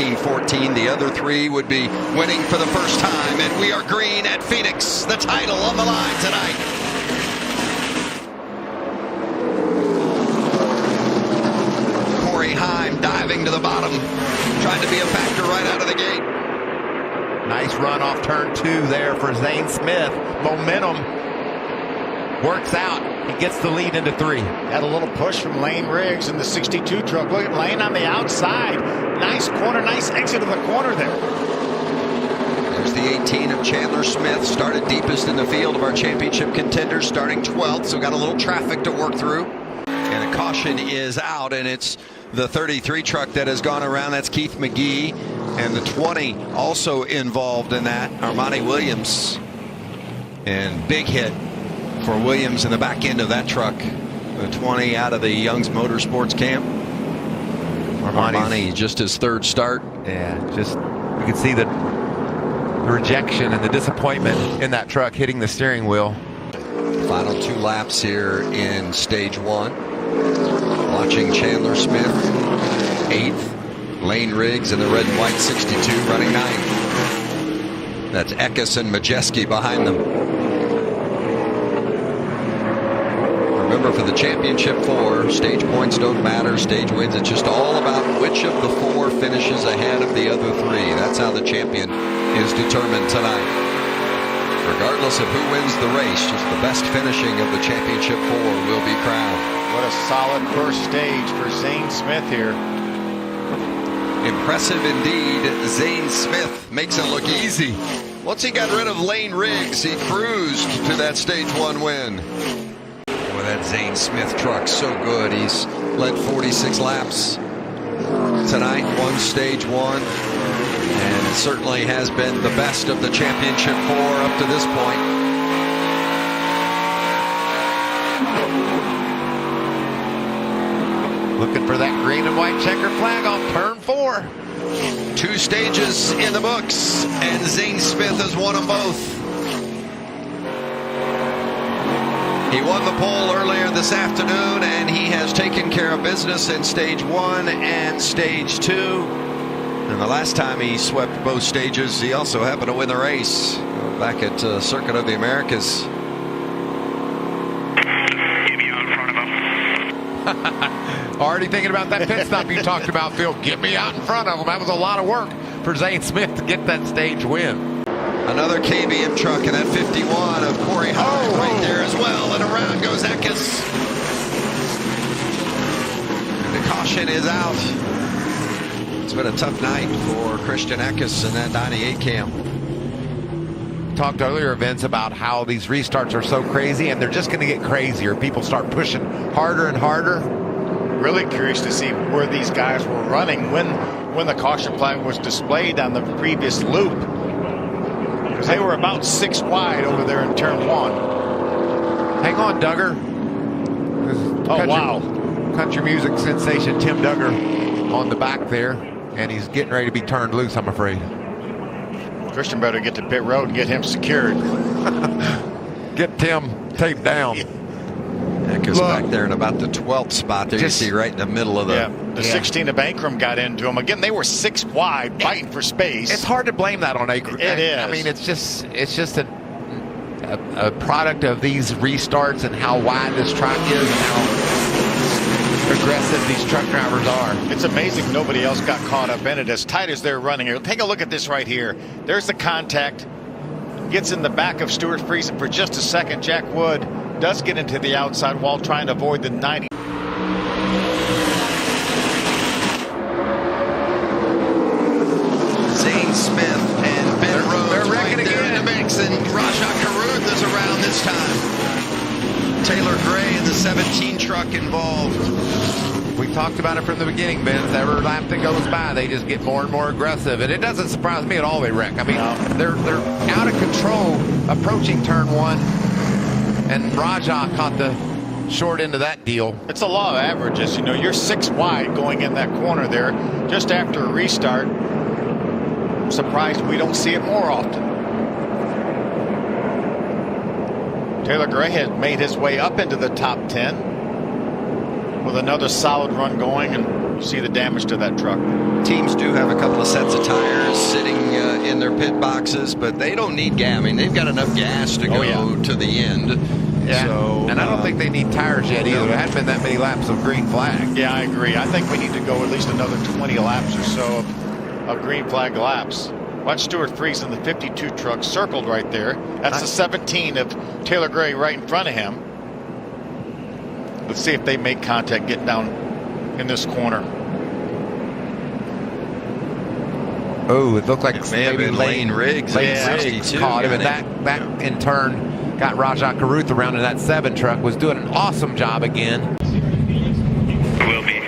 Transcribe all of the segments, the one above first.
13-14. The other three would be winning for the first time, and we are green at Phoenix. The title on the line tonight. Corey Heim diving to the bottom, trying to be a factor right out of the gate. Nice run off turn 2 there for Zane Smith. Momentum works out. He gets the lead into 3. Had a little push from Lane Riggs in the 62 truck. Look at Lane on the outside. Nice corner, nice exit of the corner there. There's the 18 of Chandler Smith. Started deepest in the field of our championship contenders, starting 12th, so got a little traffic to work through. And a caution is out, and it's the 33 truck that has gone around. That's Keith McGee. And the 20 also involved in that, Armani Williams. And big hit for Williams in the back end of that truck. The 20 out of the Young's Motorsports camp. Armani just his 3rd start. Yeah, just you can see the rejection and the disappointment in that truck hitting the steering wheel. Final 2 laps here in stage 1. Watching Chandler Smith, 8th. Lane Riggs in the red and white 62 running 9th. That's Eckes and Majeski behind them. Remember, for the championship 4, stage points don't matter, stage wins. It's just all about which of the 4 finishes ahead of the other 3. That's how the champion is determined tonight. Regardless of who wins the race, just the best finishing of the championship 4 will be crowned. What a solid first stage for Zane Smith here. Impressive indeed. Zane Smith makes it look easy. Once he got rid of Lane Riggs, he cruised to that stage 1 win. Boy, that Zane Smith truck, so good. He's led 46 laps tonight, won stage 1, and certainly has been the best of the championship 4 up to this point. Looking for that green and white checker flag on turn 4. 2 stages in the books, and Zane Smith has won them both. He won the pole earlier this afternoon, and he has taken care of business in stage 1 and stage 2. And the last time he swept both stages, he also happened to win the race back at Circuit of the Americas. Get me out in front of him. Already thinking about that pit stop you talked about, Phil. Get me out in front of him. That was a lot of work for Zane Smith to get that stage win. Another KBM truck in that 51 of Corey Howard right there as well. And around goes Eckes. The caution is out. It's been a tough night for Christian Eckes in that 98 cam. Talked earlier, Vince, about how these restarts are so crazy, and they're just going to get crazier. People start pushing harder and harder. Really curious to see where these guys were running when the caution flag was displayed on the previous loop. Because they were about 6 wide over there in turn 1. Hang on, Duggar. Oh, wow. Country music sensation Tim Duggar on the back there, and he's getting ready to be turned loose, I'm afraid. Christian better get to pit road and get him secured. Get Tim taped down. Eckes back there in about the 12th spot there. You see right in the middle of the 16 of Ankrum got into him. Again, they were 6 wide, fighting for space. It's hard to blame that on Ankrum. It is. I mean, it's just a product of these restarts and how wide this track is and how aggressive these truck drivers are. It's amazing nobody else got caught up in it as tight as they're running here. Take a look at this right here. There's the contact. Gets in the back of Stuart Friesen for just a second. Jack Wood does get into the outside wall trying to avoid the 90. Zane Smith and Ben Rhodes they're wrecking right there again. in the mix, and Raja Caruth is around this time. Taylor Gray in the 17 truck involved. We talked about it from the beginning, Vince. Every lap that goes by, they just get more and more aggressive, and it doesn't surprise me at all they wreck. I mean, they're out of control approaching turn 1, and Raja caught the short end of that deal. It's a law of averages. You know, you're 6 wide going in that corner there just after a restart. I'm surprised we don't see it more often. Taylor Gray has made his way up into the top 10 with another solid run going, and you see the damage to that truck. teams do have a couple of sets of tires sitting in their pit boxes, but they don't need gas. I mean, they've got enough gas to go to the end. Yeah. So, and I don't think they need tires yet either. There hasn't been that many laps of green flag. Yeah, I agree. I think we need to go at least another 20 laps or so of green flag laps. Watch Stuart Friesen, the 52 truck, circled right there. That's the 17 of Taylor Gray right in front of him. Let's see if they make contact getting down in this corner. Oh, it looked like it may have been Lane Riggs. Caught him, and that in turn got Rajat Caruth around in that 7 truck. Was doing an awesome job again. Will be.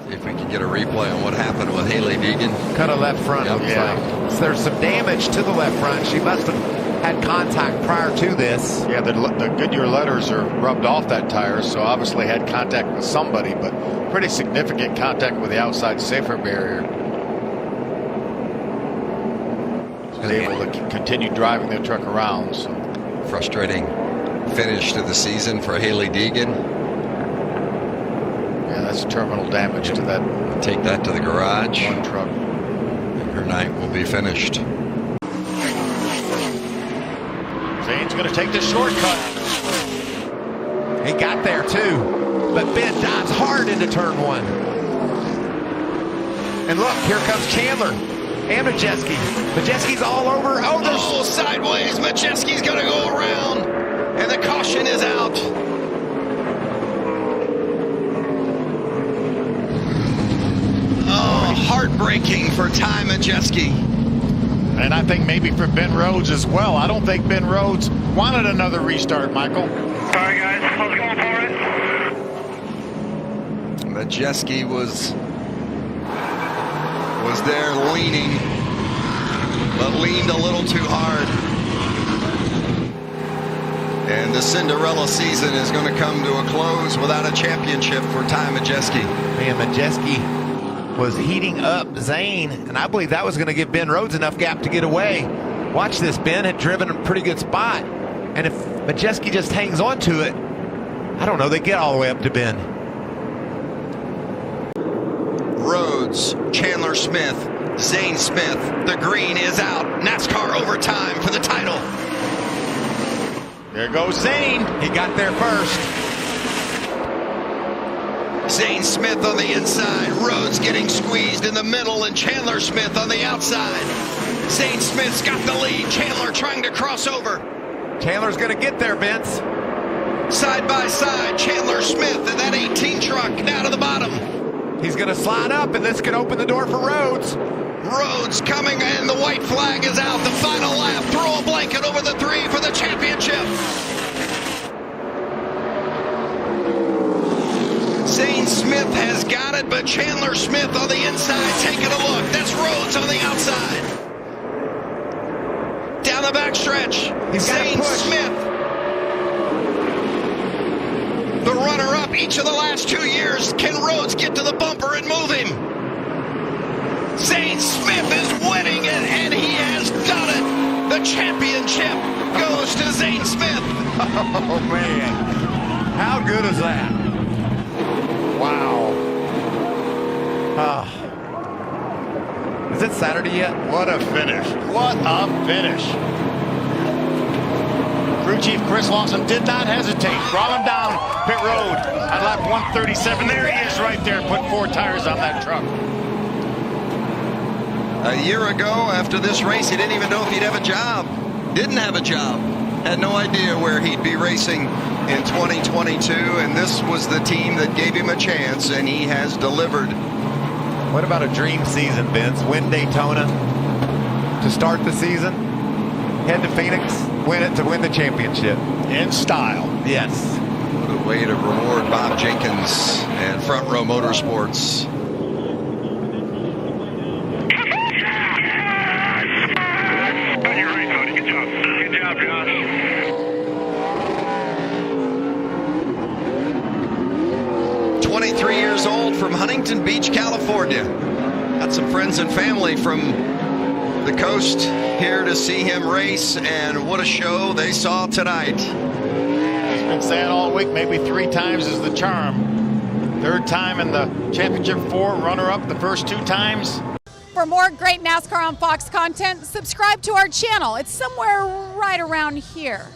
See if we can get a replay on what happened with Haley Deegan. Cut a left front. Yep. Like. So there's some damage to the left front. She must have had contact prior to this. Yeah, the Goodyear letters are rubbed off that tire, so obviously had contact with somebody, but pretty significant contact with the outside safer barrier. Was able to continue driving the truck around. So. Frustrating finish to the season for Haley Deegan. Yeah, that's terminal damage to that. Take that to the garage. One truck. And her night will be finished. Zane's going to take the shortcut. He got there too, but Ben dives hard into turn 1. And look, here comes Chandler and Majeski. Majeski's all over. Oh, there's Sideways. Majeski's going to go around, and the caution is out. Oh, heartbreaking for Ty Majeski. And I think maybe for Ben Rhodes as well. I don't think Ben Rhodes wanted another restart, Michael. Sorry, guys. I was going for it. Majeski was there leaning, but leaned a little too hard. And the Cinderella season is going to come to a close without a championship for Ty Majeski. Man, Majeski was heating up Zane, and I believe that was going to give Ben Rhodes enough gap to get away. Watch this. Ben had driven a pretty good spot, and if Majeski just hangs on to it, I don't know, they get all the way up to Ben. Rhodes, Chandler Smith, Zane Smith. The green is out. NASCAR overtime for the title. There goes Zane. He got there first. Zane Smith on the inside. Rhodes getting squeezed in the middle, and Chandler Smith on the outside. Zane Smith's got the lead. Chandler trying to cross over. Chandler's going to get there, Vince. Side by side, Chandler Smith and that 18 truck down to the bottom. He's going to slide up, and this could open the door for Rhodes. Rhodes coming, and the white flag is out. The final lap. Throw a blanket over the 3 for the championship. Zane Smith has got it, but Chandler Smith on the inside taking a look. That's Rhodes on the outside. Down the backstretch, Zane Smith, the runner-up each of the last 2 years. Can Rhodes get to the bumper and move him? Zane Smith is winning it, and he has done it. The championship goes to Zane Smith. Oh, man. How good is that? Wow. Oh. Is it Saturday yet? What a finish. What a finish. Crew Chief Chris Lawson did not hesitate. Brought him down pit road at lap 137. There he is right there. Put 4 tires on that truck. A year ago, after this race, he didn't even know if he'd have a job. Didn't have a job. Had no idea where he'd be racing in 2022, and this was the team that gave him a chance, and he has delivered. What about a dream season, Vince? Win Daytona to start the season, head to Phoenix, win it to win the championship. In style. Yes. What a way to reward Bob Jenkins and Front Row Motorsports. Good job, Josh. 23 years old from Huntington Beach, California. Got some friends and family from the coast here to see him race, and what a show they saw tonight. He's been saying all week, maybe 3 times is the charm. Third time in the championship 4, runner-up the first 2 times. For more great NASCAR on Fox content, subscribe to our channel. It's somewhere right around here.